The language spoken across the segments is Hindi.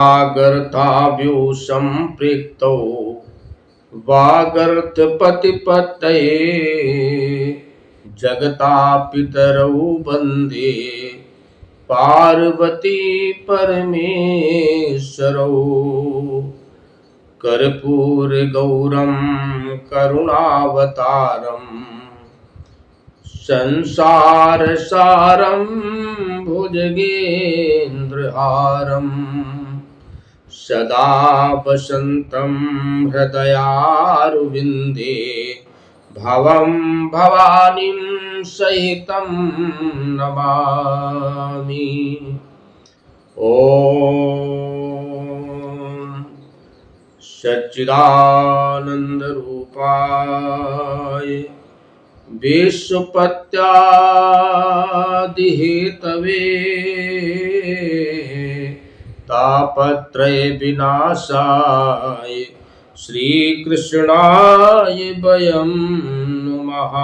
वागर्ताभ्यो सम्पृक्तौ वागर्तपतिपतये जगता पितरौ वन्दे पार्वती परमेश्वरौ। कर्पूरगौरं करुणावतारं संसारसारं भुजगेन्द्रहारं सदा वसन्तं हृदयारविन्दे भवं भवानीं सहितं नमामि। ॐ सच्चिदानन्दरूपाय विश्वपत्यादिहेतवे तापत्रय विनाशाय श्रीकृष्णाय वयं नुमः।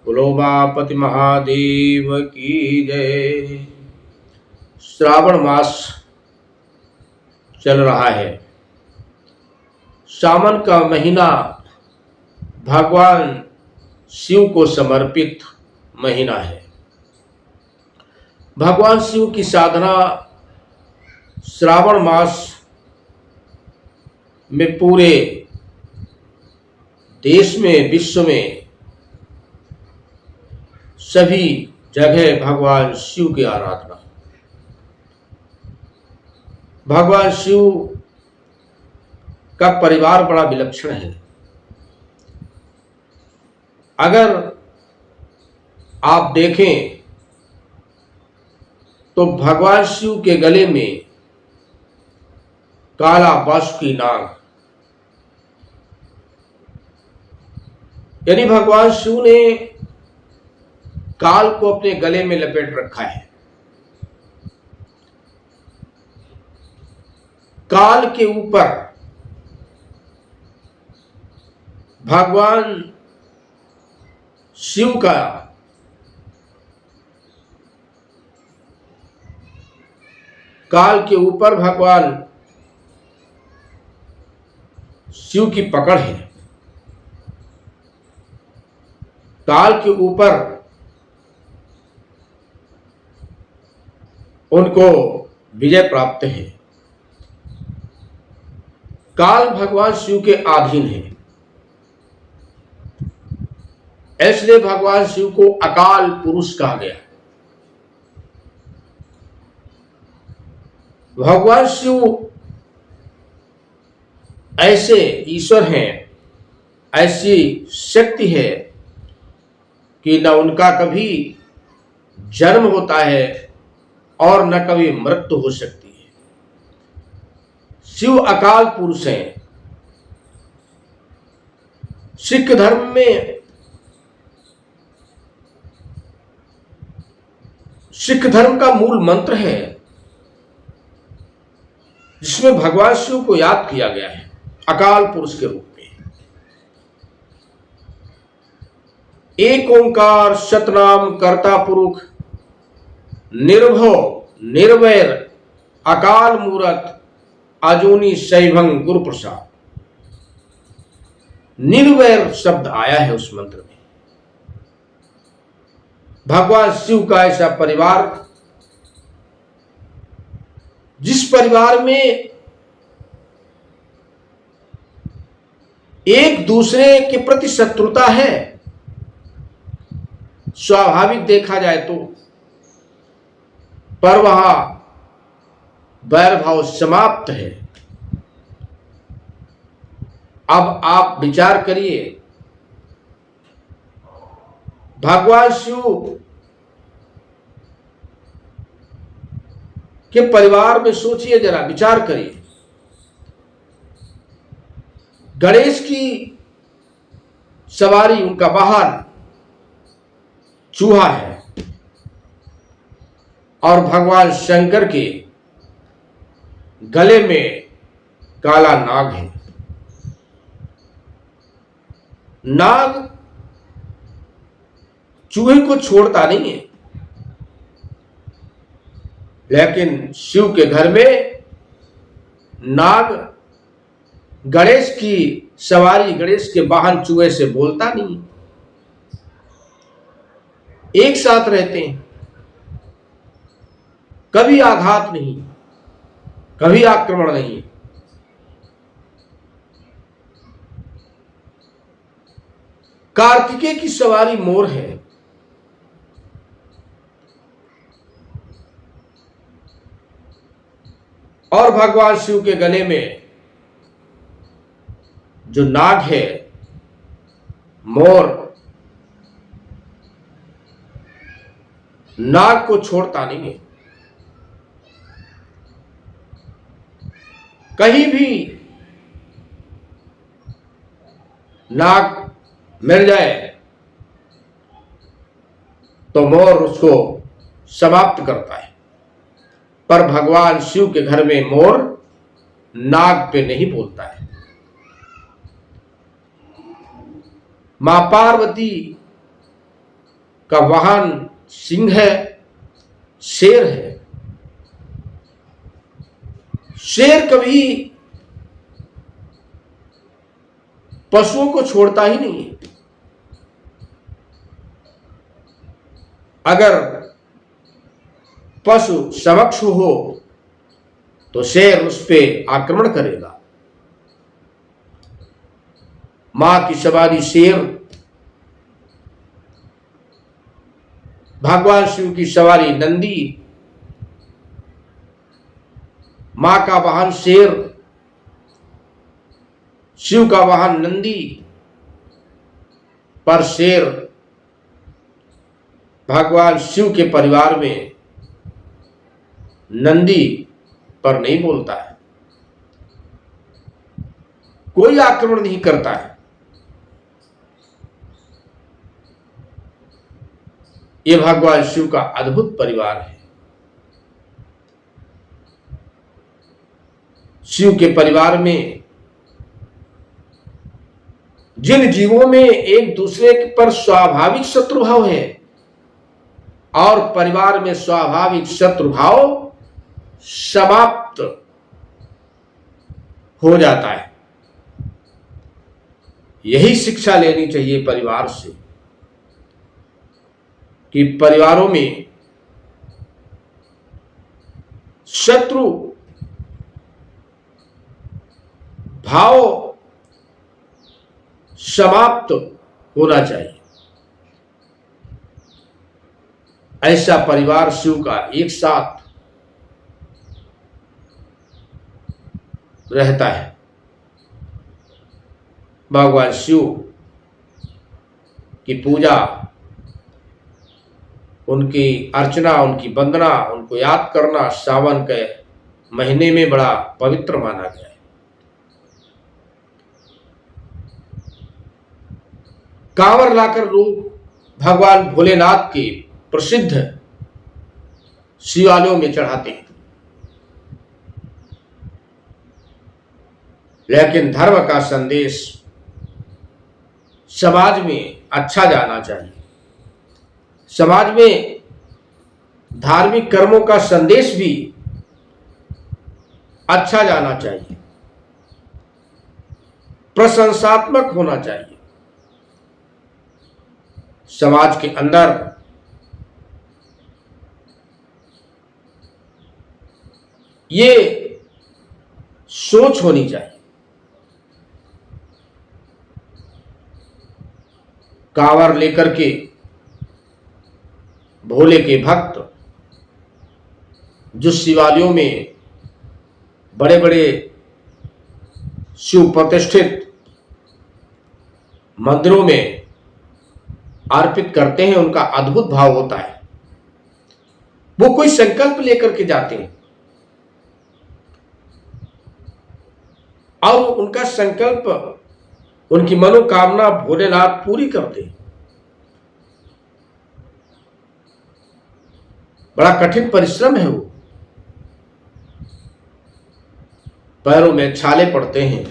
बोलो उमापति महादेव की जय। श्रावण मास चल रहा है। सावन का महीना भगवान शिव को समर्पित महीना है। भगवान शिव की साधना श्रावण मास में पूरे देश में, विश्व में सभी जगह भगवान शिव की आराधना। भगवान शिव का परिवार बड़ा विलक्षण है। अगर आप देखें तो भगवान शिव के गले में काला बासुकी नाग, यानी भगवान शिव ने काल को अपने गले में लपेट रखा है। काल के ऊपर भगवान शिव का काल के ऊपर भगवान शिव की पकड़ है। काल के ऊपर उनको विजय प्राप्त है। काल भगवान शिव के अधीन है, इसलिए भगवान शिव को अकाल पुरुष कहा गया। भगवान शिव ऐसे ईश्वर हैं, ऐसी शक्ति है कि न उनका कभी जन्म होता है और न कभी मृत्यु हो सकती है। शिव अकाल पुरुष हैं। सिख धर्म में सिख धर्म का मूल मंत्र है जिसमें भगवान शिव को याद किया गया है अकाल पुरुष के रूप में। एक ओंकार सतनाम कर्ता पुरुष निर्भव निर्वैर अकाल मूरत अजूनी शैभं गुरु प्रसाद। निर्वैर शब्द आया है उस मंत्र में। भगवान शिव का ऐसा परिवार जिस परिवार में एक दूसरे के प्रति शत्रुता है, स्वाभाविक देखा जाए तो, पर वहां वैर भाव समाप्त है। अब आप विचार करिए, भगवान शिव के परिवार में सोचिए, जरा विचार करिए। गणेश की सवारी, उनका वाहन चूहा है और भगवान शंकर के गले में काला नाग है। नाग चूहे को छोड़ता नहीं है। लेकिन शिव के घर में नाग गणेश की सवारी, गणेश के वाहन चूहे से बोलता नहीं, एक साथ रहते हैं, कभी आघात नहीं, कभी आक्रमण नहीं। कार्तिकेय की सवारी मोर है, और भगवान शिव के गले में जो नाग है, मोर, नाग को छोड़ता नहीं है। कहीं भी नाग मिल जाए तो मोर उसको समाप्त करता है, पर भगवान शिव के घर में मोर नाग पे नहीं बोलता है। मां पार्वती का वाहन सिंह है, शेर है। शेर कभी पशुओं को छोड़ता ही नहीं है। अगर पशु समक्ष हो तो शेर उस पे आक्रमण करेगा। मां की सवारी शेर, भगवान शिव की सवारी नंदी, मां का वाहन शेर, शिव का वाहन नंदी, पर शेर भगवान शिव के परिवार में नंदी पर नहीं बोलता है, कोई आक्रमण नहीं करता है। ये भगवान शिव का अद्भुत परिवार है। शिव के परिवार में जिन जीवों में एक दूसरे पर स्वाभाविक शत्रुभाव है और परिवार में स्वाभाविक शत्रुभाव समाप्त हो जाता है। यही शिक्षा लेनी चाहिए परिवार से कि परिवारों में शत्रु भाव समाप्त होना चाहिए। ऐसा परिवार शिव का एक साथ रहता है। भगवान शिव की पूजा, उनकी अर्चना, उनकी वंदना, उनको याद करना सावन के महीने में बड़ा पवित्र माना गया है। कांवर लाकर लोग भगवान भोलेनाथ के प्रसिद्ध शिवालयों में चढ़ाते हैं, लेकिन धर्म का संदेश समाज में अच्छा जाना चाहिए। समाज में धार्मिक कर्मों का संदेश भी अच्छा जाना चाहिए, प्रशंसात्मक होना चाहिए। समाज के अंदर ये सोच होनी चाहिए। कांवर लेकर के भोले के भक्त जो शिवालयों में बड़े बड़े शिव प्रतिष्ठित मंदिरों में अर्पित करते हैं, उनका अद्भुत भाव होता है। वो कोई संकल्प लेकर के जाते हैं और उनका संकल्प, उनकी मनोकामना भोलेनाथ पूरी करते हैं। बड़ा कठिन परिश्रम है वो, पैरों में छाले पड़ते हैं,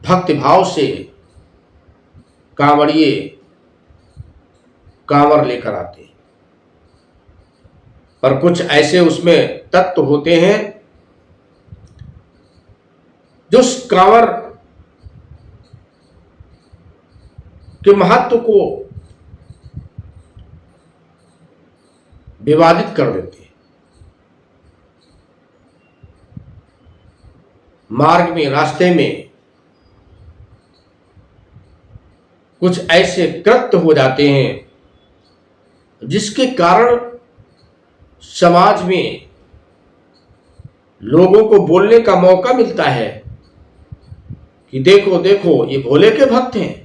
भक्ति भाव से कांवड़िए कांवर लेकर आते हैं। पर कुछ ऐसे उसमें तत्व होते हैं जो उस कांवर के महत्व को विवादित कर देते हैं। मार्ग में, रास्ते में कुछ ऐसे कृत्य हो जाते हैं जिसके कारण समाज में लोगों को बोलने का मौका मिलता है कि देखो देखो ये भोले के भक्त हैं।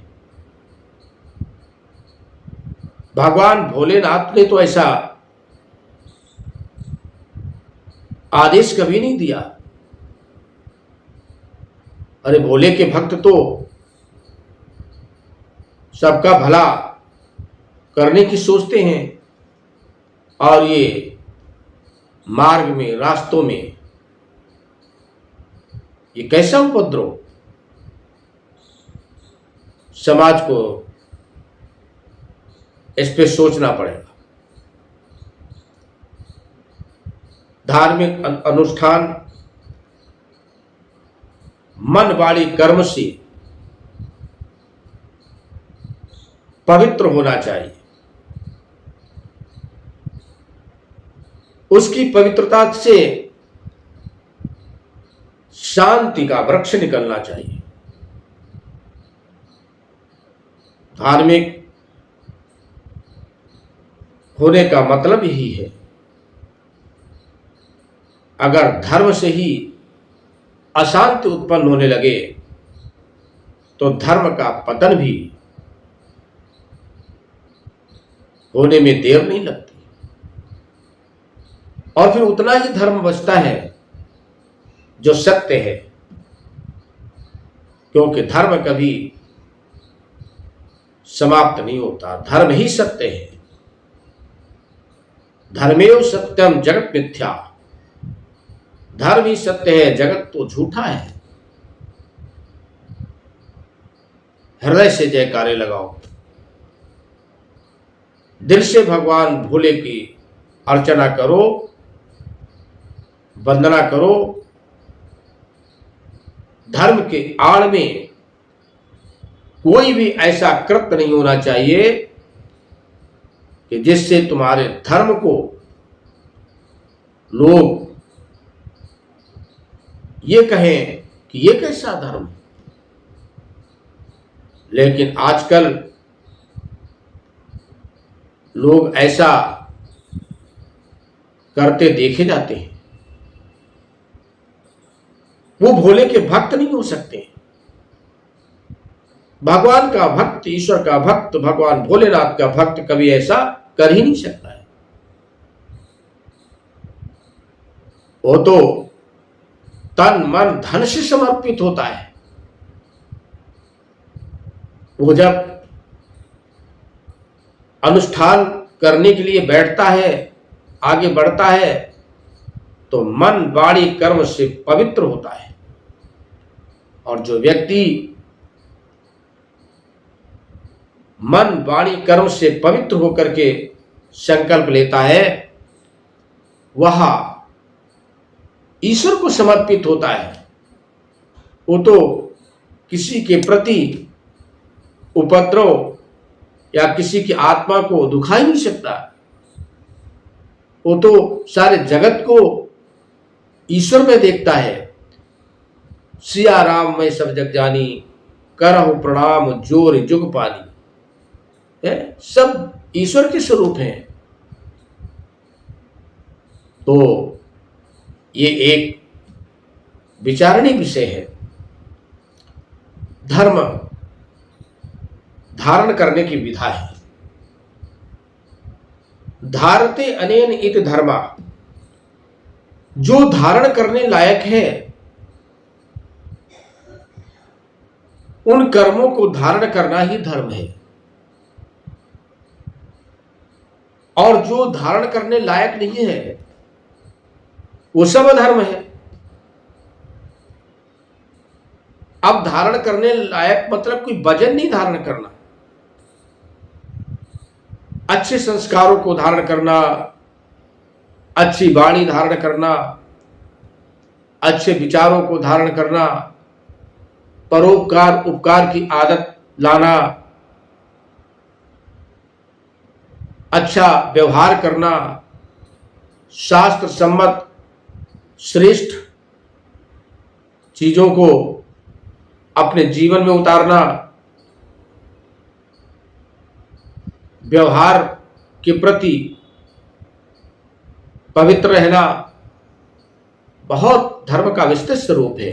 भगवान भोलेनाथ ने तो ऐसा आदेश कभी नहीं दिया। अरे भोले के भक्त तो सबका भला करने की सोचते हैं, और ये मार्ग में, रास्तों में ये कैसा उपद्रव। समाज को इस पे सोचना पड़ेगा। धार्मिक अनुष्ठान मन, वाणी, कर्म से पवित्र होना चाहिए। उसकी पवित्रता से शांति का वृक्ष निकलना चाहिए। धार्मिक होने का मतलब यही है। अगर धर्म से ही अशांति उत्पन्न होने लगे तो धर्म का पतन भी होने में देर नहीं लगती, और फिर उतना ही धर्म बचता है जो सत्य है, क्योंकि धर्म कभी समाप्त नहीं होता। धर्म ही सत्य है। धर्मेव सत्यम जगत मिथ्या। धर्म ही सत्य है, जगत तो झूठा है। हृदय से जयकारे लगाओ, दिल से भगवान भोले की अर्चना करो, वंदना करो। धर्म के आड़ में कोई भी ऐसा कृत्य नहीं होना चाहिए कि जिससे तुम्हारे धर्म को लोग ये कहें कि ये कैसा धर्म है। लेकिन आजकल लोग ऐसा करते देखे जाते हैं। वो भोले के भक्त नहीं हो सकते। भगवान का भक्त, ईश्वर का भक्त, भगवान भोलेनाथ का भक्त कभी ऐसा कर ही नहीं सकता है। वो तो तन मन धन से समर्पित होता है। वो जब अनुष्ठान करने के लिए बैठता है, आगे बढ़ता है, तो मन, वाणी, कर्म से पवित्र होता है। और जो व्यक्ति मन, वाणी, कर्म से पवित्र होकर के संकल्प लेता है, वह ईश्वर को समर्पित होता है। वो तो किसी के प्रति उपद्रव या किसी की आत्मा को दुखा ही नहीं सकता। वो तो सारे जगत को ईश्वर में देखता है। सिया राम मैं सब जग जानी, करहु प्रणाम जोर जुग पानी। सब ईश्वर के स्वरूप हैं। तो ये एक विचारणीय विषय है। धर्म धारण करने की विधा है। धारते अनेन इत धर्मा। जो धारण करने लायक है उन कर्मों को धारण करना ही धर्म है। और जो धारण करने लायक नहीं है वो सब अधर्म है। अब धारण करने लायक मतलब कोई वजन नहीं धारण करना, अच्छे संस्कारों को धारण करना, अच्छी वाणी धारण करना, अच्छे विचारों को धारण करना, परोपकार उपकार की आदत लाना, अच्छा व्यवहार करना, शास्त्र सम्मत श्रेष्ठ चीजों को अपने जीवन में उतारना, व्यवहार के प्रति पवित्र रहना, बहुत धर्म का विस्तृत स्वरूप है।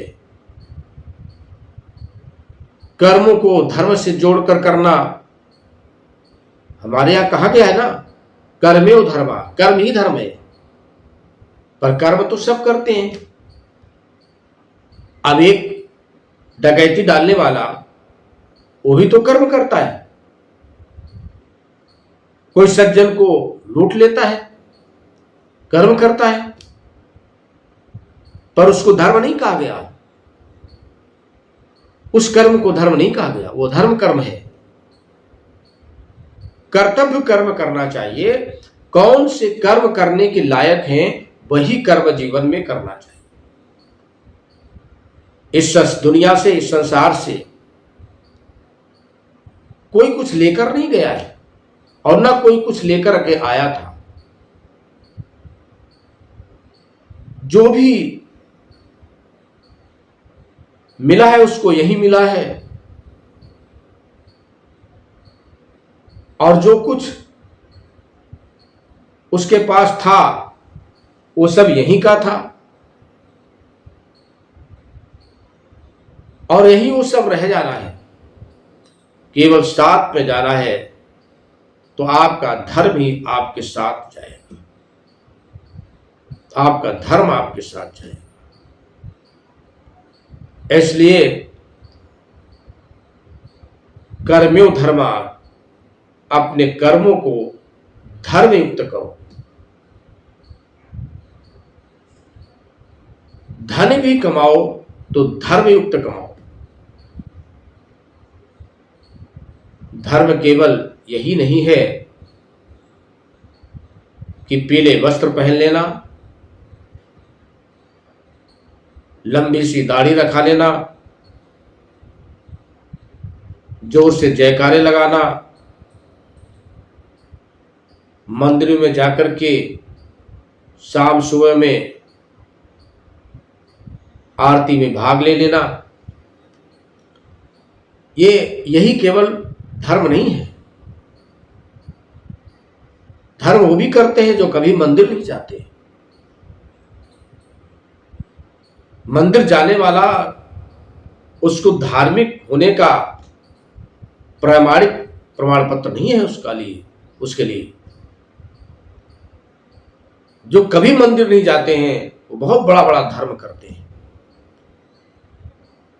कर्मों को धर्म से जोड़कर करना, हमारे यहां कहा गया है ना, कर्मेव धर्मा, कर्म ही धर्म है। पर कर्म तो सब करते हैं। अब एक डकैती डालने वाला, वो भी तो कर्म करता है। कोई सज्जन को लूट लेता है, कर्म करता है, पर उसको धर्म नहीं कहा गया। उस कर्म को धर्म नहीं कहा गया, वो धर्म कर्म है। कर्तव्य कर्म करना चाहिए। कौन से कर्म करने के लायक हैं, वही कर्म जीवन में करना चाहिए। इस दुनिया से, इस संसार से कोई कुछ लेकर नहीं गया है और ना कोई कुछ लेकर के आया था। जो भी मिला है उसको यही मिला है, और जो कुछ उसके पास था वो सब यहीं का था, और यही वो सब रह जाना है। केवल साथ में जाना है, तो आपका धर्म ही आपके साथ जाएगा, आपका धर्म आपके साथ जाएगा। इसलिए कर्मयो धर्मा, अपने कर्मों को धर्म युक्त करो। धन भी कमाओ तो धर्म युक्त कमाओ। धर्म केवल यही नहीं है कि पीले वस्त्र पहन लेना, लंबी सी दाढ़ी रखा लेना, जोर से जयकारे लगाना, मंदिर में जाकर के शाम सुबह में आरती में भाग ले लेना। यही केवल धर्म नहीं है। धर्म वो भी करते हैं जो कभी मंदिर नहीं जाते। मंदिर जाने वाला, उसको धार्मिक होने का प्रामाणिक प्रमाण पत्र नहीं है उसके लिए। जो कभी मंदिर नहीं जाते हैं वो बहुत बड़ा बड़ा धर्म करते हैं।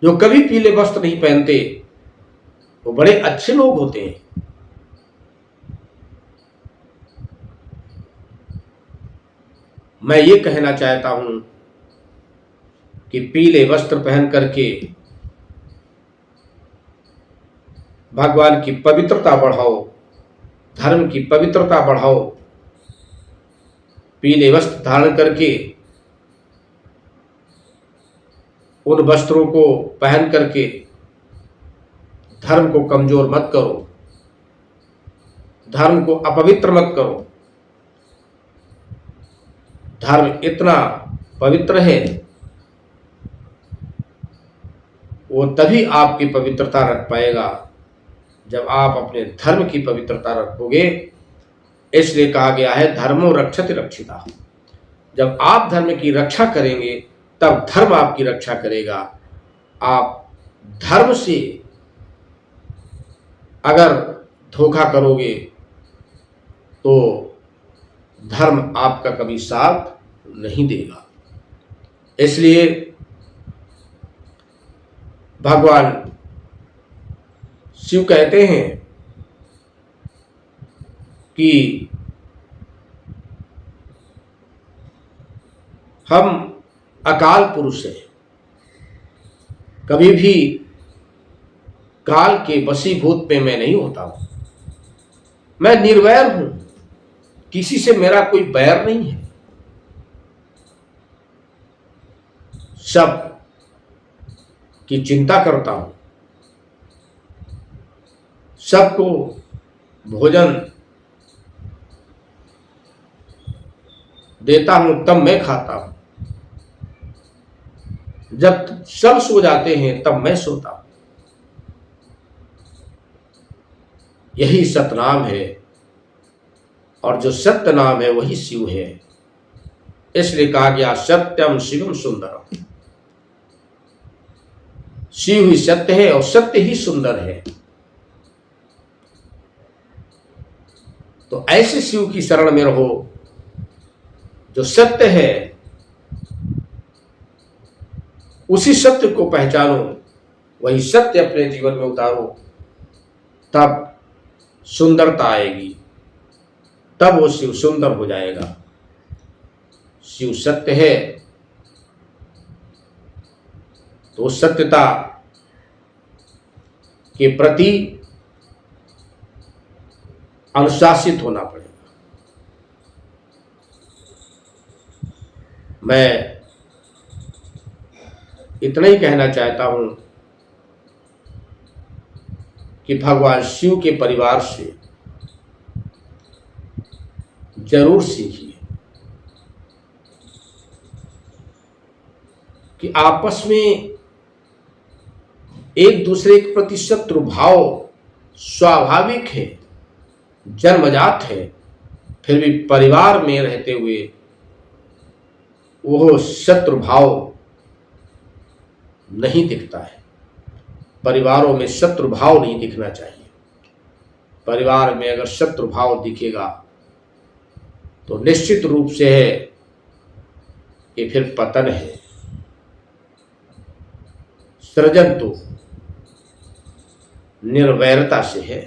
जो कभी पीले वस्त्र नहीं पहनते वो बड़े अच्छे लोग होते हैं। मैं ये कहना चाहता हूं कि पीले वस्त्र पहन करके भगवान की पवित्रता बढ़ाओ, धर्म की पवित्रता बढ़ाओ। पीले वस्त्र धारण करके, उन वस्त्रों को पहन करके धर्म को कमजोर मत करो, धर्म को अपवित्र मत करो। धर्म इतना पवित्र है, वो तभी आपकी पवित्रता रख पाएगा जब आप अपने धर्म की पवित्रता रखोगे। इसलिए कहा गया है धर्मो रक्षति रक्षिता। जब आप धर्म की रक्षा करेंगे तब धर्म आपकी रक्षा करेगा। आप धर्म से अगर धोखा करोगे तो धर्म आपका कभी साथ नहीं देगा। इसलिए भगवान शिव कहते हैं कि हम अकाल पुरुष हैं, कभी भी काल के वशीभूत पे मैं नहीं होता हूं। मैं निर्वैर हूं, किसी से मेरा कोई बैर नहीं है। सब की चिंता करता हूँ, सबको भोजन देता हूं, तब मैं खाता हूं। जब सब सो जाते हैं तब मैं सोता हूं। यही सतनाम है, और जो सत्य नाम है वही शिव है। इसलिए कहा गया सत्यम शिवम सुंदरम। शिव ही सत्य है और सत्य ही सुंदर है। तो ऐसे शिव की शरण में रहो जो सत्य है, उसी सत्य को पहचानो, वही सत्य अपने जीवन में उतारो, तब सुंदरता आएगी, तब वो शिव सुंदर हो जाएगा। शिव सत्य है तो उस सत्यता के प्रति अनुशासित होना पड़ेगा। मैं इतना ही कहना चाहता हूं कि भगवान शिव के परिवार से जरूर सीखिए कि आपस में एक दूसरे के प्रति शत्रु भाव स्वाभाविक है, जन्मजात है, फिर भी परिवार में रहते हुए वो शत्रु भाव नहीं दिखता है। परिवारों में शत्रु भाव नहीं दिखना चाहिए। परिवार में अगर शत्रु भाव दिखेगा तो निश्चित रूप से है कि फिर पतन है। सृजन तो निर्वैरता से है।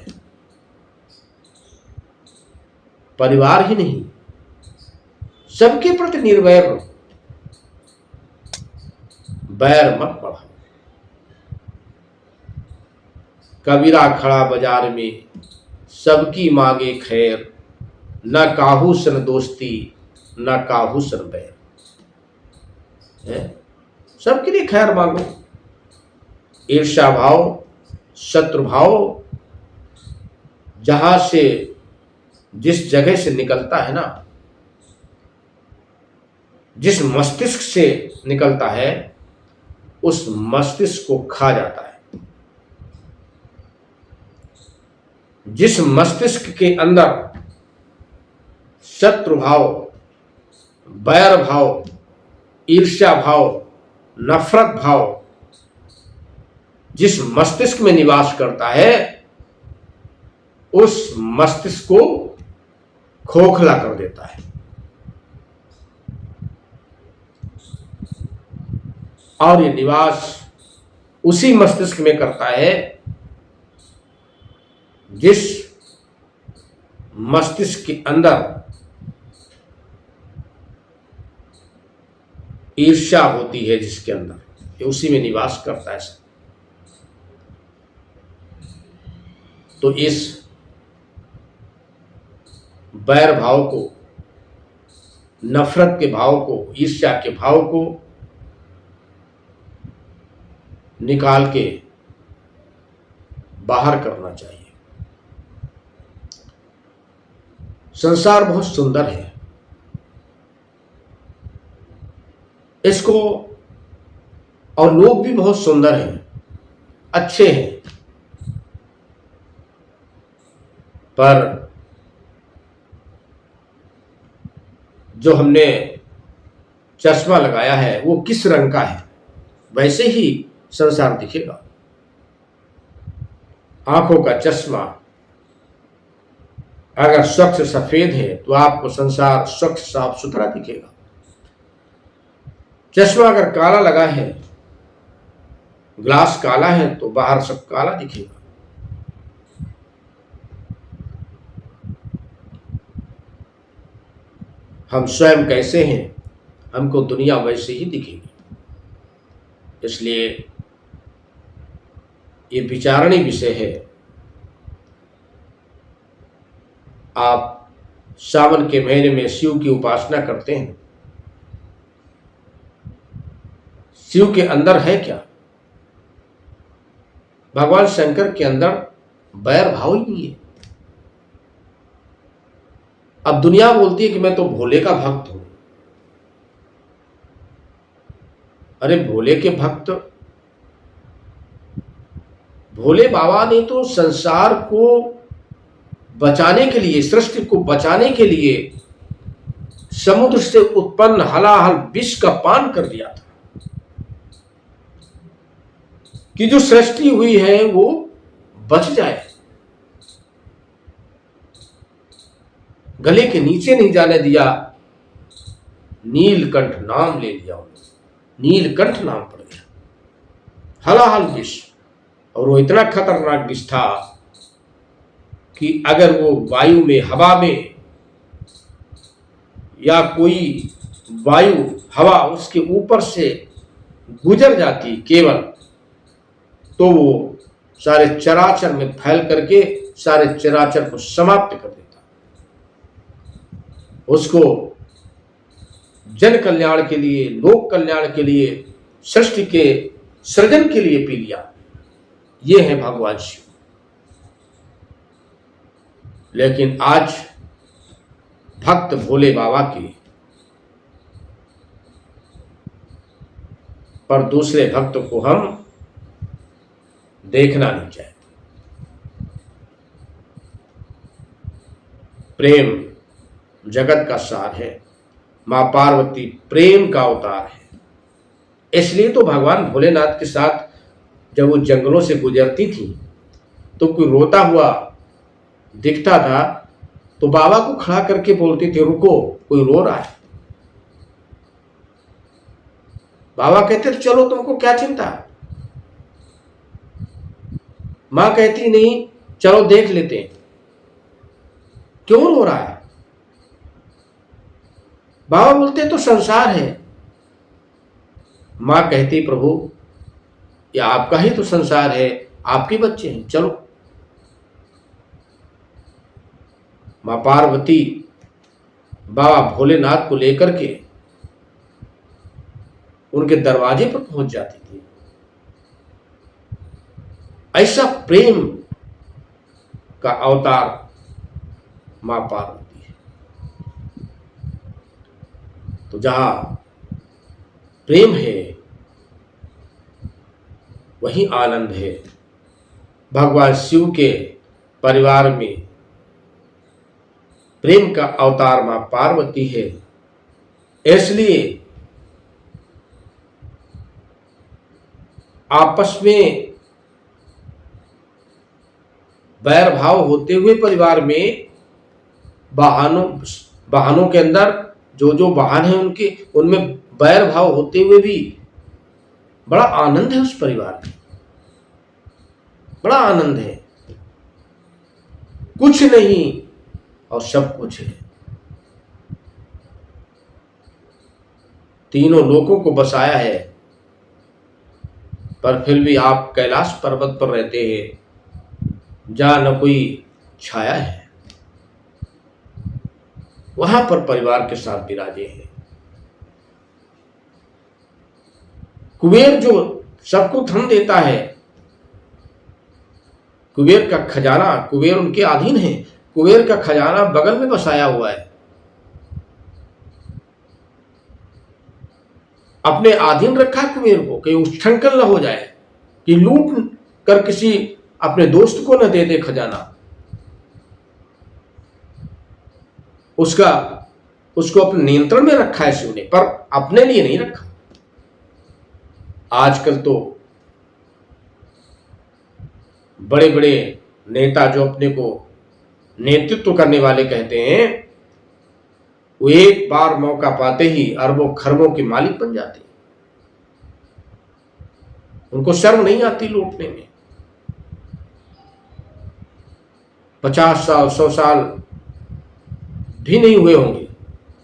परिवार ही नहीं, सबके प्रति निर्वैर रहो, बैर मत बढ़ाओ। कबीरा खड़ा बाजार में सबकी मांगे खैर, न काहू सन दोस्ती न काहू सन बैर। सबके लिए खैर मांगो। ईर्ष्या भाव, शत्रु भाव जहां से, जिस जगह से निकलता है ना, जिस मस्तिष्क से निकलता है, उस मस्तिष्क को खा जाता है। जिस मस्तिष्क के अंदर शत्रु भाव, बैर भाव, ईर्ष्या भाव, नफरत भाव जिस मस्तिष्क में निवास करता है, उस मस्तिष्क को खोखला कर देता है। और ये निवास उसी मस्तिष्क में करता है जिस मस्तिष्क के अंदर ईर्ष्या होती है, जिसके अंदर, ये उसी में निवास करता है। तो इस बैर भाव को, नफरत के भाव को, ईर्ष्या के भाव को निकाल के बाहर करना चाहिए। संसार बहुत सुंदर है, इसको, और लोग भी बहुत सुंदर हैं, अच्छे हैं, पर जो हमने चश्मा लगाया है वो किस रंग का है, वैसे ही संसार दिखेगा। आंखों का चश्मा अगर स्वच्छ सफेद है तो आपको संसार स्वच्छ साफ सुथरा दिखेगा। चश्मा अगर काला लगा है, ग्लास काला है, तो बाहर सब काला दिखेगा। हम स्वयं कैसे हैं, हमको दुनिया वैसे ही दिखेगी। इसलिए ये विचारणीय विषय है। आप सावन के महीने में शिव की उपासना करते हैं, शिव के अंदर है क्या? भगवान शंकर के अंदर बैर भाव ही नहीं है। अब दुनिया बोलती है कि मैं तो भोले का भक्त हूं। अरे भोले के भक्त, भोले बाबा ने तो संसार को बचाने के लिए, सृष्टि को बचाने के लिए समुद्र से उत्पन्न हलाहल विष का पान कर दिया था कि जो सृष्टि हुई है वो बच जाए, गले के नीचे नहीं जाने दिया। नीलकंठ नाम ले लिया उन्होंने, नीलकंठ नाम पड़ गया, हलाहल विष। और वो इतना खतरनाक विष था कि अगर वो वायु में, हवा में, या कोई वायु हवा उसके ऊपर से गुजर जाती केवल, तो वो सारे चराचर में फैल करके सारे चराचर को समाप्त कर देता। उसको जन कल्याण के लिए, लोक कल्याण के लिए, सृष्टि के सृजन के लिए पी लिया। ये है भगवान शिव। लेकिन आज भक्त भोले बाबा के, पर दूसरे भक्त को हम देखना नहीं चाहते। प्रेम जगत का सार है, मां पार्वती प्रेम का अवतार है। इसलिए तो भगवान भोलेनाथ के साथ जब वो जंगलों से गुजरती थी तो कोई रोता हुआ दिखता था तो बाबा को खड़ा करके बोलते थे, रुको कोई रो रहा है। बाबा कहते थे, चलो तुमको क्या चिंता। मां कहती, नहीं चलो देख लेते हैं क्यों रो रहा है। बाबा बोलते तो संसार है। मां कहती, प्रभु ये आपका ही तो संसार है, आपके बच्चे हैं, चलो। मां पार्वती बाबा भोलेनाथ को लेकर के उनके दरवाजे पर पहुंच जाती थी। ऐसा प्रेम का अवतार मां पार्वती है। तो जहां प्रेम है वही आनंद है। भगवान शिव के परिवार में प्रेम का अवतार मां पार्वती है। इसलिए आपस में बैर भाव होते हुए परिवार में वाहनों के अंदर जो वाहन है उनके, उनमें बैर भाव होते हुए भी बड़ा आनंद है। उस परिवार में बड़ा आनंद है। कुछ नहीं और सब कुछ है। तीनों लोगों को बसाया है, पर फिर भी आप कैलाश पर्वत पर रहते हैं जहां न कोई छाया है, वहां पर परिवार के साथ विराजे हैं। कुबेर जो सबको धन देता है, कुबेर का खजाना, कुबेर उनके अधीन है, कुबेर का खजाना बगल में बसाया हुआ है। अपने अधीन रखा है कुबेर को, कहीं उच्छृंखल न हो जाए, कि लूट कर किसी अपने दोस्त को न दे दे खजाना। उसको अपने नियंत्रण में रखा है शिव ने, पर अपने लिए नहीं रखा। आजकल तो बड़े बड़े नेता जो अपने को नेतृत्व करने वाले कहते हैं, वो एक बार मौका पाते ही अरबों खरबों के मालिक बन जाते हैं। उनको शर्म नहीं आती लूटने में। 50 साल 100 साल भी नहीं हुए होंगे,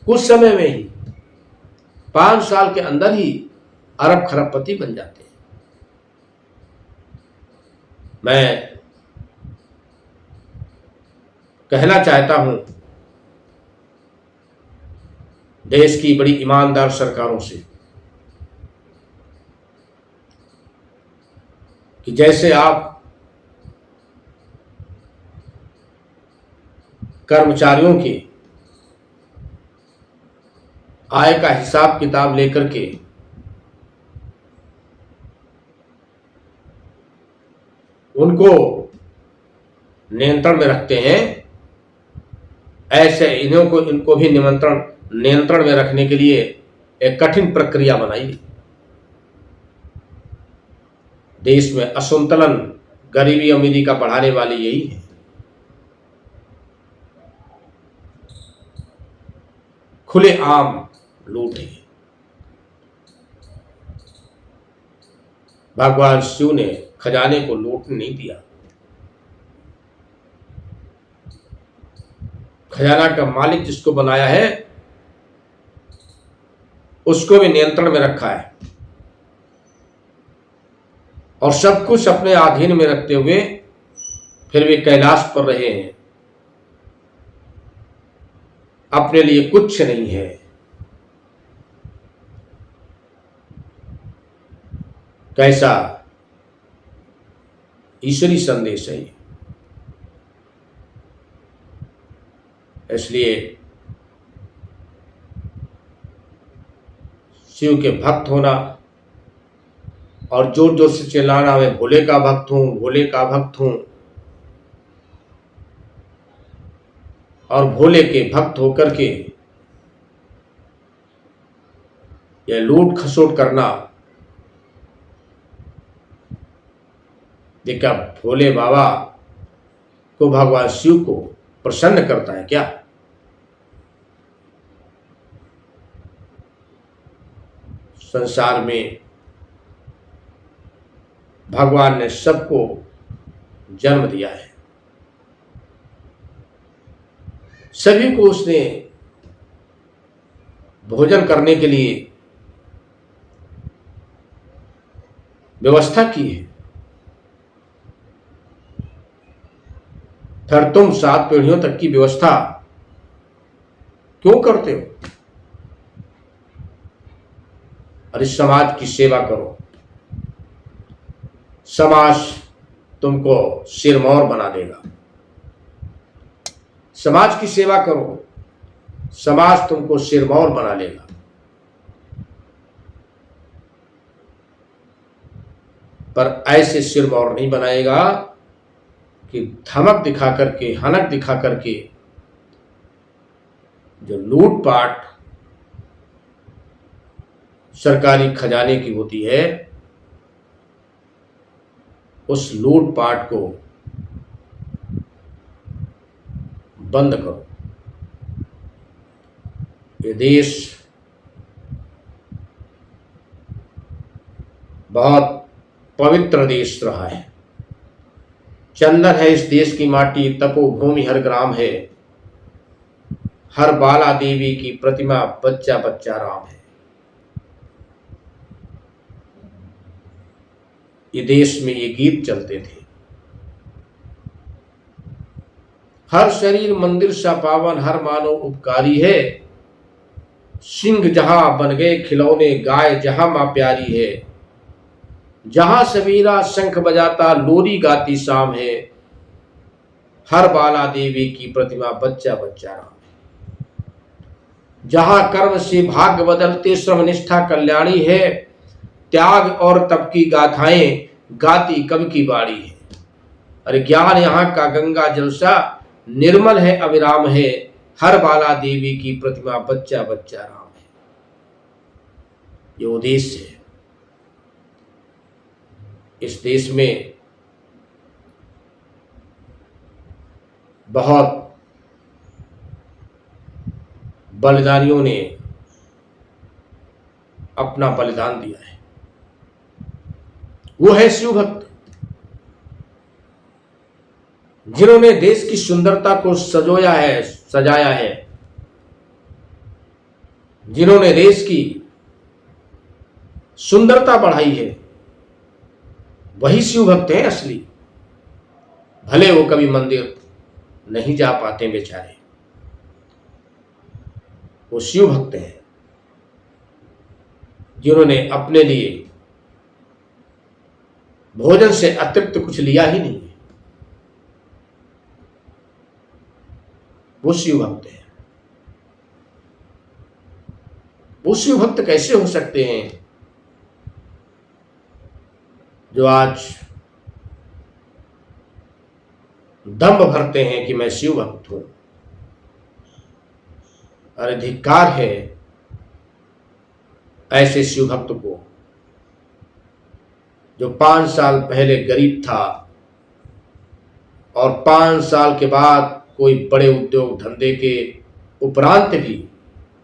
कुछ समय में ही 5 साल के अंदर ही अरब खरबपति बन जाते हैं। मैं कहना चाहता हूं देश की बड़ी ईमानदार सरकारों से कि जैसे आप कर्मचारियों की आय का हिसाब किताब लेकर के उनको नियंत्रण में रखते हैं, ऐसे इनको भी नियंत्रण में रखने के लिए एक कठिन प्रक्रिया बनाई। देश में असंतुलन, गरीबी अमीरी का बढ़ाने वाली यही है। खुलेआम लूट है। भगवान शिव ने खजाने को लूट नहीं दिया, खजाना का मालिक जिसको बनाया है उसको भी नियंत्रण में रखा है, और सब कुछ अपने अधीन में रखते हुए फिर भी कैलाश पर रहे हैं। अपने लिए कुछ नहीं है। कैसा ईश्वरी संदेश है। इसलिए शिव के भक्त होना और जोर जोर से चिल्लाना, मैं भोले का भक्त हूं, भोले का भक्त हूं, और भोले के भक्त होकर के यह लूट खसोट करना, ये क्या भोले बाबा को, भगवान शिव को प्रसन्न करता है क्या? संसार में भगवान ने सबको जन्म दिया है, सभी को उसने भोजन करने के लिए व्यवस्था की है। फिर तुम 7 पीढ़ियों तक की व्यवस्था क्यों करते हो? अरे समाज की सेवा करो, समाज तुमको सिरमौर बना देगा। समाज की सेवा करो, समाज तुमको सिरमौर बना लेगा। पर ऐसे सिरमौर नहीं बनाएगा कि धमक दिखा करके, हनक दिखा करके जो लूटपाट सरकारी खजाने की होती है, उस लूटपाट को बंद करो। ये देश बहुत पवित्र देश रहा है। चंदन है इस देश की माटी, तपोभूमि हर ग्राम है, हर बाला देवी की प्रतिमा, बच्चा बच्चा राम है। ये देश में ये गीत चलते थे। हर शरीर मंदिर सा पावन, हर मानव उपकारी है, सिंह जहां बन गए खिलौने, गाय जहां मां प्यारी है, जहां सवेरा शंख बजाता लोरी गाती शाम है, हर बाला देवी की प्रतिमा, बच्चा बच्चा राम है। जहां कर्म से भाग्य बदलते श्रम निष्ठा कल्याणी है, त्याग और तप की गाथाएं गाती कवि की बाड़ी है। अरे ज्ञान यहाँ का गंगा जलसा, निर्मल है अविराम है, हर बाला देवी की प्रतिमा, बच्चा बच्चा राम है। ये वो देश है। इस देश में बहुत बलिदानियों ने अपना बलिदान दिया है। वो है शिव भक्त, जिन्होंने देश की सुंदरता को सजोया है, सजाया है, जिन्होंने देश की सुंदरता बढ़ाई है, वही शिव भक्त हैं असली। भले वो कभी मंदिर नहीं जा पाते बेचारे, वो शिव भक्त हैं जिन्होंने अपने लिए भोले भोजन से अतिरिक्त कुछ लिया ही नहीं है, वो शिव भक्त है। वो शिव भक्त कैसे हो सकते हैं जो आज दंभ भरते हैं कि मैं शिव भक्त हूं। अरे धिक्कार है ऐसे शिव भक्त को जो 5 साल पहले गरीब था और 5 साल के बाद कोई बड़े उद्योग धंधे के उपरांत भी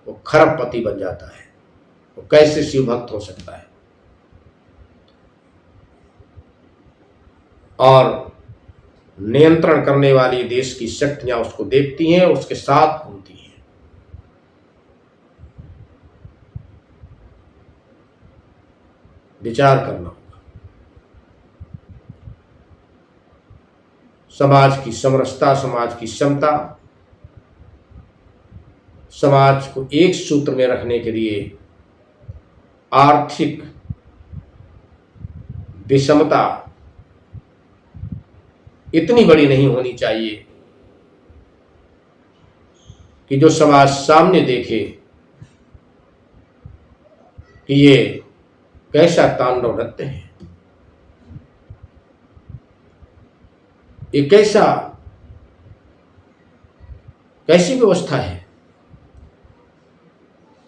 वो खरबपति बन जाता है। वो कैसे शिव भक्त हो सकता है? और नियंत्रण करने वाली देश की शक्तियां उसको देखती हैं, उसके साथ घूमती हैं। विचार करना होगा। समाज की समरसता, समाज की क्षमता, समाज को एक सूत्र में रखने के लिए आर्थिक विषमता इतनी बड़ी नहीं होनी चाहिए कि जो समाज सामने देखे कि ये कैसा तांडव नृत्य है, ये कैसी व्यवस्था है।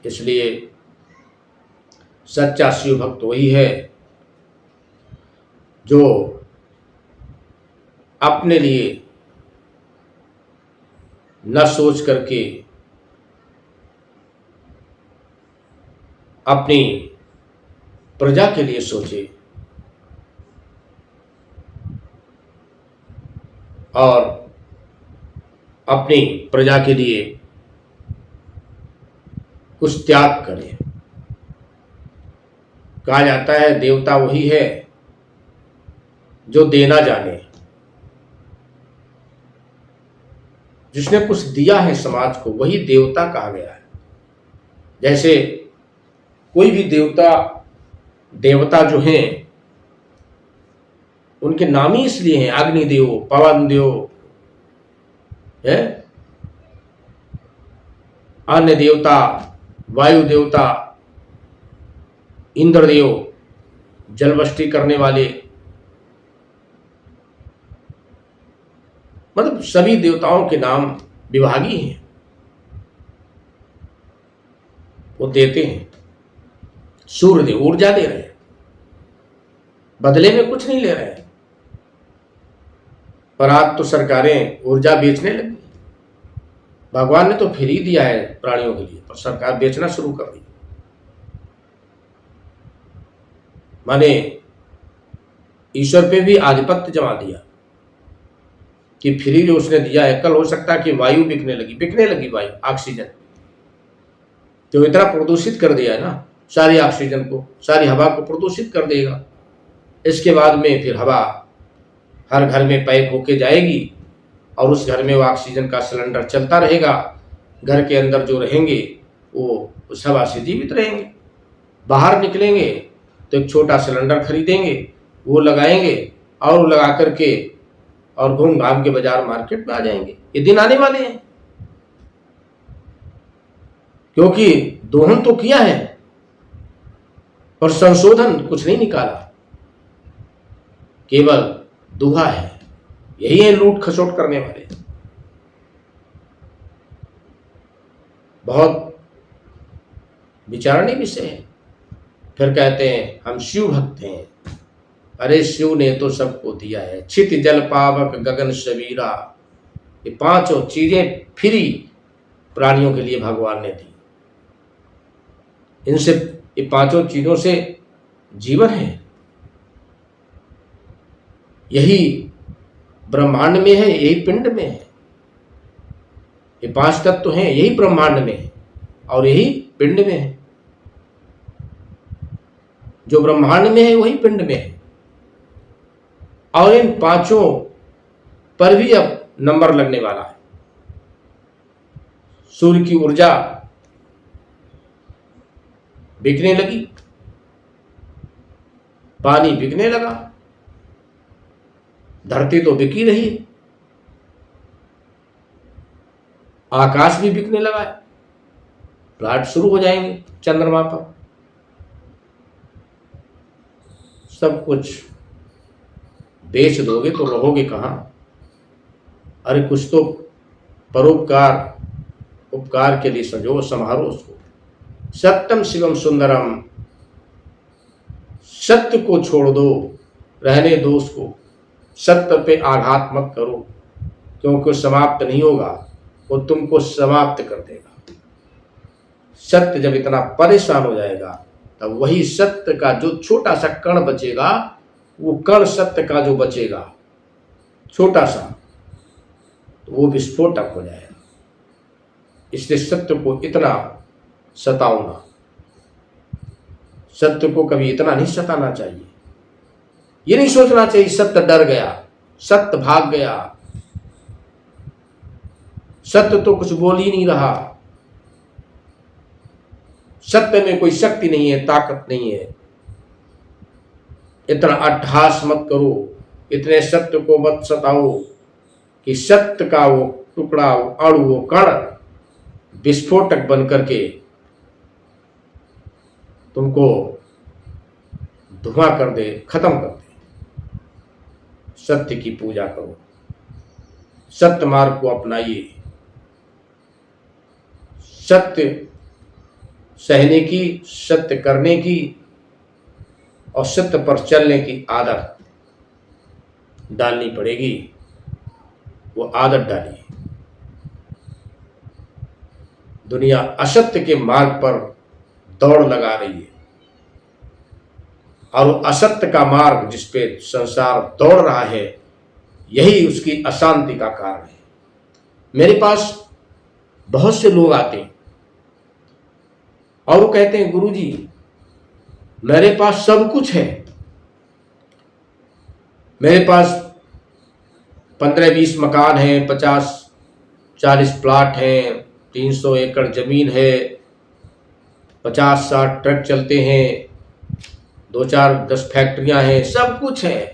इसलिए सच्चा शिव भक्त वही है जो अपने लिए न सोच करके अपनी प्रजा के लिए सोचे और अपनी प्रजा के लिए कुछ त्याग करे। कहा जाता है देवता वही है जो देना जाने, जिसने कुछ दिया है समाज को वही देवता कहा गया है। जैसे कोई भी देवता जो हैं उनके नाम ही इसलिए हैं, अग्निदेव, पवन देव है, अन्य देवता, वायु देवता, इंद्रदेव, जलवृष्टि करने वाले, मतलब सभी देवताओं के नाम विभागी हैं। वो देते हैं। सूर्यदेव ऊर्जा दे रहे हैं, बदले में कुछ नहीं ले रहे हैं। पर आज तो सरकारें ऊर्जा बेचने लगी। भगवान ने तो फ्री दिया है प्राणियों के लिए, पर सरकार बेचना शुरू कर दी। माने ईश्वर पे भी आधिपत्य जमा दिया कि फ्री जो उसने दिया है, कल हो सकता है कि वायु बिकने लगी वायु, ऑक्सीजन तो इतना प्रदूषित कर दिया है ना, सारी ऑक्सीजन को, सारी हवा को प्रदूषित कर देगा। इसके बाद में फिर हवा हर घर में पैक होके जाएगी और उस घर में वो ऑक्सीजन का सिलेंडर चलता रहेगा। घर के अंदर जो रहेंगे वो उस हवा से जीवित रहेंगे। बाहर निकलेंगे तो एक छोटा सिलेंडर खरीदेंगे, वो लगाएंगे और वो लगा करके और घूम घाम के बाजार मार्केट में आ जाएंगे। ये दिन आने वाले हैं, क्योंकि दोहन तो किया है पर संशोधन कुछ नहीं निकाला, केवल दुहा है। यही है लूट खसोट करने वाले। बहुत विचारणीय विषय है। फिर कहते हैं हम शिव भक्त हैं। अरे शिव ने तो सबको दिया है, छित जल पावक गगन शबीरा, ये 5 चीजें फ्री प्राणियों के लिए भगवान ने दी। इनसे, ये 5 चीजों से जीवन है। यही ब्रह्मांड में है, यही पिंड में है। ये 5 तत्व हैं, यही ब्रह्मांड में है और यही पिंड में है। जो ब्रह्मांड में है वही पिंड में है। और इन 5 पर भी अब नंबर लगने वाला है। सूर्य की ऊर्जा बिकने लगी, पानी बिकने लगा, धरती तो बिक ही रही है, आकाश भी बिकने लगा है, प्लाट शुरू हो जाएंगे चंद्रमा पर। सब कुछ बेच दोगे तो रहोगे कहाँ? अरे कुछ तो परोपकार उपकार के लिए संजो, संभालो उसको। सत्यम शिवम सुंदरम, सत्य को छोड़ दो, रहने दो उसको, सत्य पे आघात मत करो, क्योंकि समाप्त नहीं होगा, वो तुमको समाप्त कर देगा। सत्य जब इतना परेशान हो जाएगा तब वही सत्य का जो छोटा सा कण बचेगा, वो कण सत्य का जो बचेगा छोटा सा, तो वो विस्फोटक हो जाएगा। इसलिए सत्य को इतना सताओ ना, सत्य को कभी इतना नहीं सताना चाहिए। ये नहीं सोचना चाहिए सत्य डर गया, सत्य भाग गया, सत्य तो कुछ बोल ही नहीं रहा, सत्य में कोई शक्ति नहीं है, ताकत नहीं है। इतना अट्टहास मत करो, इतने सत्य को मत सताओ कि सत्य का वो टुकड़ा, वो अणु, वो कण विस्फोटक बन करके तुमको धुआं कर दे, खत्म कर दे। सत्य की पूजा करो, सत्य मार्ग को अपनाइए, सत्य सहने की, सत्य करने की और सत्य पर चलने की आदत डालनी पड़ेगी। वो आदत डालिए। दुनिया असत्य के मार्ग पर दौड़ लगा रही है, और वो असत्य का मार्ग जिस पे संसार दौड़ रहा है, यही उसकी अशांति का कारण है। मेरे पास बहुत से लोग आते हैं और वो कहते हैं, गुरुजी मेरे पास सब कुछ है, मेरे पास 15-20 मकान हैं, 50-40 प्लाट हैं, 300 एकड़ जमीन है, 50-60 ट्रक चलते हैं, 2-4-10 फैक्ट्रियां हैं, सब कुछ है,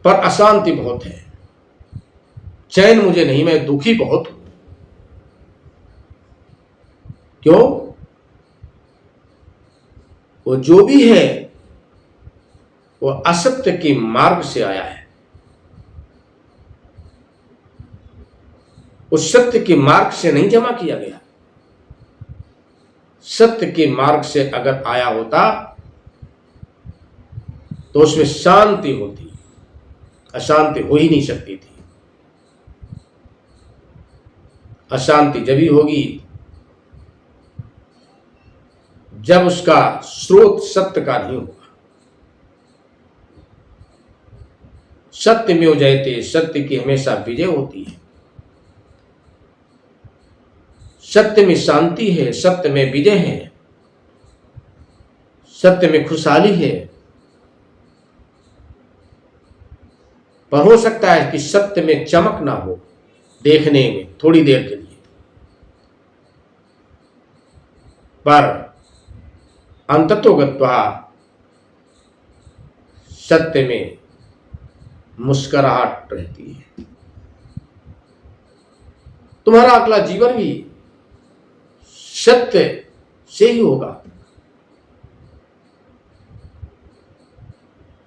पर अशांति बहुत है, चैन मुझे नहीं, मैं दुखी बहुत हूं। क्यों? वो जो भी है वो असत्य के मार्ग से आया है। उस सत्य के मार्ग से नहीं जमा किया गया। सत्य के मार्ग से अगर आया होता तो उसमें शांति होती, अशांति हो ही नहीं सकती थी। अशांति जब ही होगी जब उसका स्रोत सत्य का नहीं होगा। सत्य में जयते, सत्य की हमेशा विजय होती है। सत्य में शांति है, सत्य में विजय है, सत्य में खुशहाली है। पर हो सकता है कि सत्य में चमक ना हो देखने में थोड़ी देर के लिए, पर अंततोगत्वा सत्य में मुस्कुराहट रहती है। तुम्हारा अगला जीवन भी सत्य से ही होगा।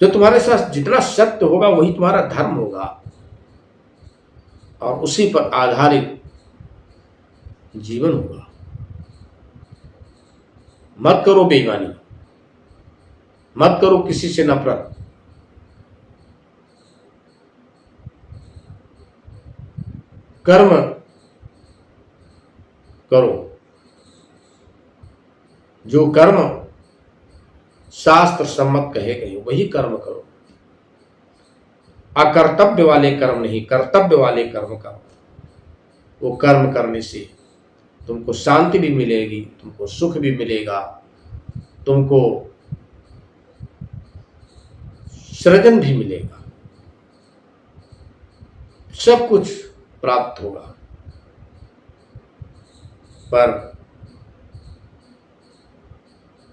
जो तुम्हारे साथ जितना सत्य होगा वही तुम्हारा धर्म होगा, और उसी पर आधारित जीवन होगा। मत करो बेईमानी, मत करो किसी से नफरत, कर्म करो, जो कर्म शास्त्र सम्मत कहे गए वही कर्म करो। अकर्तव्य वाले कर्म नहीं, कर्तव्य वाले कर्म करो। वो कर्म करने से तुमको शांति भी मिलेगी, तुमको सुख भी मिलेगा, तुमको सृजन भी मिलेगा, सब कुछ प्राप्त होगा। पर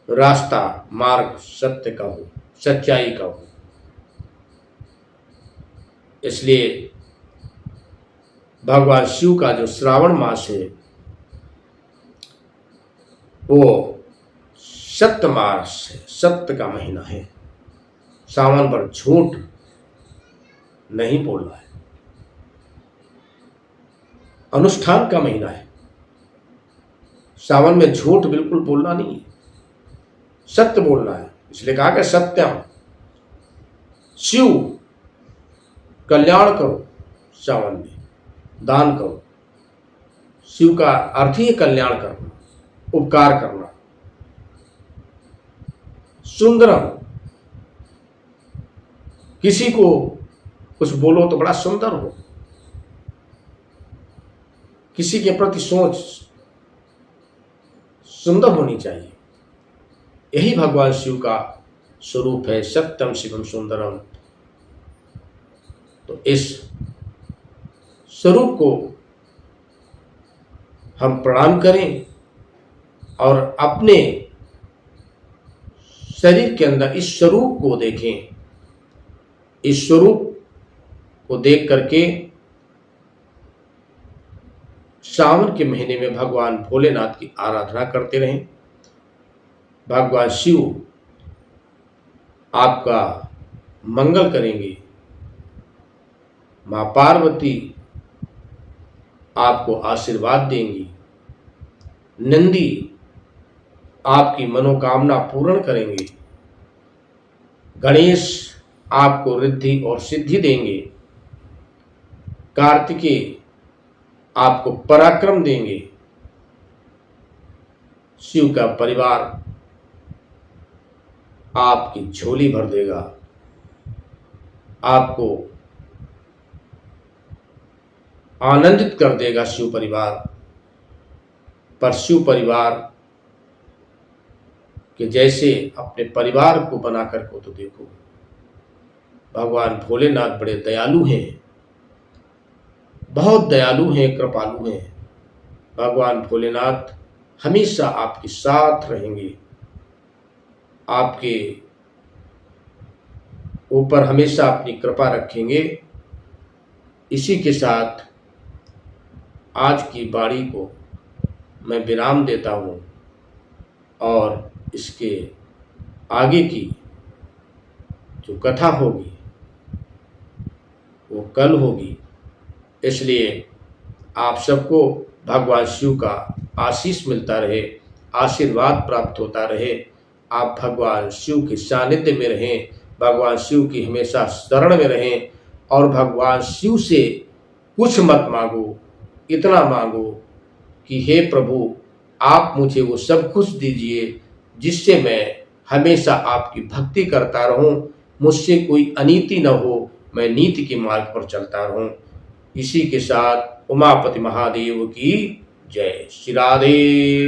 रास्ता, मार्ग सत्य का हो, सच्चाई का हो। इसलिए भगवान शिव का जो श्रावण मास है वो सत्य मास है, सत्य का महीना है। सावन पर झूठ नहीं बोलना है, अनुष्ठान का महीना है। सावन में झूठ बिल्कुल बोलना नहीं है, सत्य बोलना है। इसलिए कहा कि सत्यम, शिव कल्याण करो, सावन में दान करो। शिव का अर्थ ही है कल्याण करना, उपकार करना। सुंदरम, किसी को कुछ बोलो तो बड़ा सुंदर हो, किसी के प्रति सोच सुंदर होनी चाहिए। यही भगवान शिव का स्वरूप है, सत्यम शिवम सुंदरम। तो इस स्वरूप को हम प्रणाम करें और अपने शरीर के अंदर इस स्वरूप को देखें। इस स्वरूप को देख करके सावन के महीने में भगवान भोलेनाथ की आराधना करते रहें। भगवान शिव आपका मंगल करेंगे, मां पार्वती आपको आशीर्वाद देंगी, नंदी आपकी मनोकामना पूर्ण करेंगे, गणेश आपको रिद्धि और सिद्धि देंगे, कार्तिकेय आपको पराक्रम देंगे, शिव का परिवार आपकी झोली भर देगा, आपको आनंदित कर देगा शिव परिवार। पर शिव परिवार के जैसे अपने परिवार को बनाकर को तो देखो, भगवान भोलेनाथ बड़े दयालु हैं, बहुत दयालु हैं, कृपालु हैं। भगवान भोलेनाथ हमेशा आपके साथ रहेंगे, आपके ऊपर हमेशा अपनी कृपा रखेंगे। इसी के साथ आज की वाणी को मैं विराम देता हूँ और इसके आगे की जो कथा होगी वो कल होगी। इसलिए आप सबको भगवान शिव का आशीष मिलता रहे, आशीर्वाद प्राप्त होता रहे। आप भगवान शिव के सानिध्य में रहें, भगवान शिव की हमेशा शरण में रहें और भगवान शिव से कुछ मत मांगो, इतना मांगो कि हे प्रभु आप मुझे वो सब कुछ दीजिए जिससे मैं हमेशा आपकी भक्ति करता रहूं, मुझसे कोई अनीति न हो, मैं नीति के मार्ग पर चलता रहूं। इसी के साथ उमापति महादेव की जय। श्री राधे।